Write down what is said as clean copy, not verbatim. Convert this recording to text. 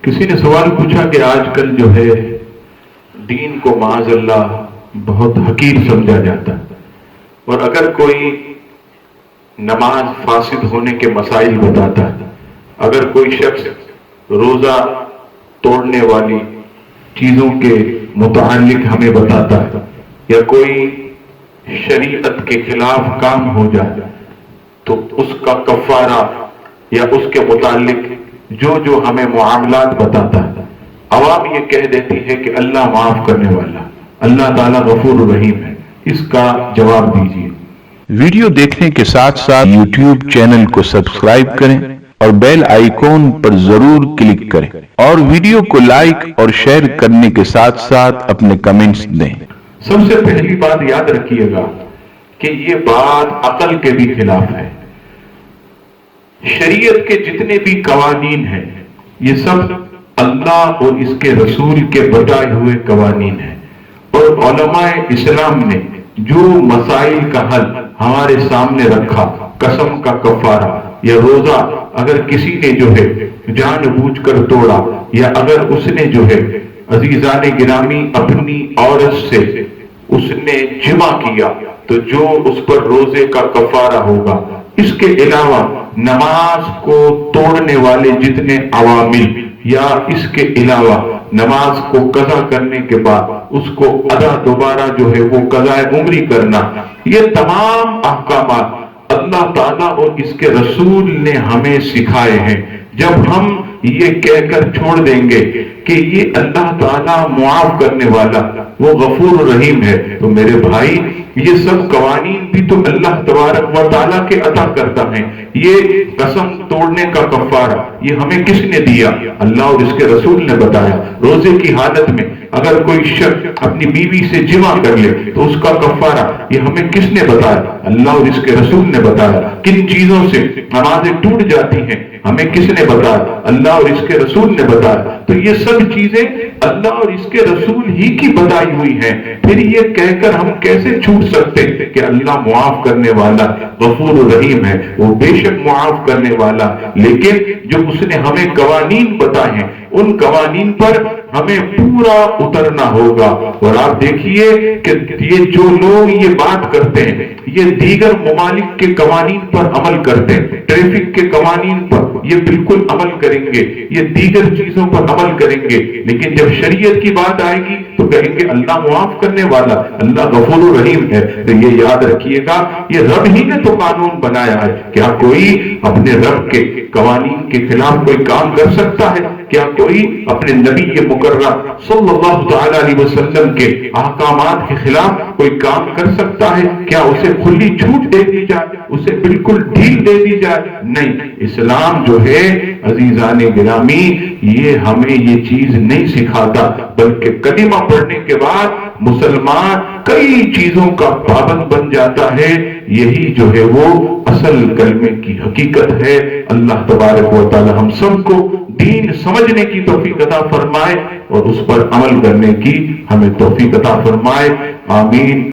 کسی نے سوال پوچھا کہ آج کل جو ہے دین کو معاذ اللہ بہت حقیر سمجھا جاتا ہے، اور اگر کوئی نماز فاسد ہونے کے مسائل بتاتا ہے، اگر کوئی شخص روزہ توڑنے والی چیزوں کے متعلق ہمیں بتاتا ہے، یا کوئی شریعت کے خلاف کام ہو جائے تو اس کا کفارہ یا اس کے متعلق جو ہمیں معاملات بتاتا ہے، عوام یہ کہہ دیتی ہے کہ اللہ معاف کرنے والا، اللہ تعالیٰ غفور الرحیم ہے۔ اس کا جواب دیجیے۔ ویڈیو دیکھنے کے ساتھ ساتھ یوٹیوب چینل کو سبسکرائب کریں اور بیل آئیکن پر ضرور کلک کریں، اور ویڈیو کو لائک اور شیئر کرنے کے ساتھ ساتھ اپنے کمنٹس دیں۔ سب سے پہلی بات یاد رکھیے گا کہ یہ بات عقل کے بھی خلاف ہے۔ شریعت کے جتنے بھی قوانین ہیں یہ سب اللہ اور اس کے رسول کے بتائے ہوئے قوانین ہیں، اور علماء اسلام نے جو مسائل کا حل ہمارے سامنے رکھا، قسم کا کفارہ یا روزہ اگر کسی نے جو ہے جان بوجھ کر توڑا، یا اگر اس نے جو ہے عزیزان گرامی اپنی عورت سے اس نے جمع کیا تو جو اس پر روزے کا کفارہ ہوگا۔ اس کے علاوہ نماز کو توڑنے والے جتنے عوامل، یا اس کے علاوہ نماز کو قضا کرنے کے بعد اس کو ادا دوبارہ جو ہے وہ قضاء عمری کرنا، یہ تمام احکامات اللہ تعالیٰ اور اس کے رسول نے ہمیں سکھائے ہیں۔ جب ہم یہ کہہ کر چھوڑ دیں گے کہ یہ اللہ تعالیٰ معاف کرنے والا، وہ غفور رحیم ہے، تو میرے بھائی یہ سب قوانین بھی تو اللہ تبارک و تعالیٰ کے عطا کرتا ہے۔ یہ قسم توڑنے کا کفارہ یہ ہمیں کس نے دیا؟ اللہ اور اس کے رسول نے بتایا۔ روزے کی حالت میں اگر کوئی شخص اپنی بیوی سے جمع کر لے تو اس کا کفارہ یہ ہمیں کس نے بتایا؟ اللہ اور اس کے رسول نے بتایا۔ کن چیزوں سے نمازیں ٹوٹ جاتی ہیں ہمیں کس نے بتایا؟ اللہ اور اس کے رسول نے بتایا۔ تو یہ سب چیزیں اللہ اور اس کے رسول ہی کی بتائی ہوئی ہیں۔ پھر یہ کہہ کر ہم کیسے چھوٹ سکتے کہ اللہ معاف کرنے والا غفور الرحیم ہے؟ وہ بے شک معاف کرنے والا، لیکن جو اس نے ہمیں قوانین بتائے ہیں ان قوانین پر ہمیں پورا اترنا ہوگا۔ اور آپ دیکھیے کہ یہ جو لوگ یہ بات کرتے ہیں یہ دیگر ممالک کے قوانین پر عمل کرتے ہیں، ٹریفک کے قوانین پر یہ بالکل عمل کریں گے، یہ دیگر چیزوں پر عمل کریں گے، لیکن جب شریعت کی بات آئے گی تو کہیں گے اللہ معاف کرنے والا، اللہ غفور الرحیم ہے۔ تو یہ یاد رکھیے گا یہ رب ہی نے تو قانون بنایا ہے۔ کیا کوئی اپنے رب کے قوانین کے خلاف کوئی کام کر سکتا ہے؟ کیا کوئی اپنے نبی مکرم صلی اللہ تعالی علیہ وسلم کے احکامات کے خلاف کوئی کام کر سکتا ہے؟ کیا اسے کھلی چھوٹ دے دی جائے، اسے بالکل ڈھیل دے دی جائے؟ نہیں، اسلام جو ہے عزیزان گرامی یہ ہمیں یہ چیز نہیں سکھاتا، بلکہ کلمہ پڑھنے کے بعد مسلمان کئی چیزوں کا پابند بن جاتا ہے۔ یہی جو ہے وہ اصل کلمے کی حقیقت ہے۔ اللہ تبارک و تعالی ہم سب کو دین سمجھنے کی توفیق عطا فرمائے اور اس پر عمل کرنے کی ہمیں توفیق عطا فرمائے، آمین۔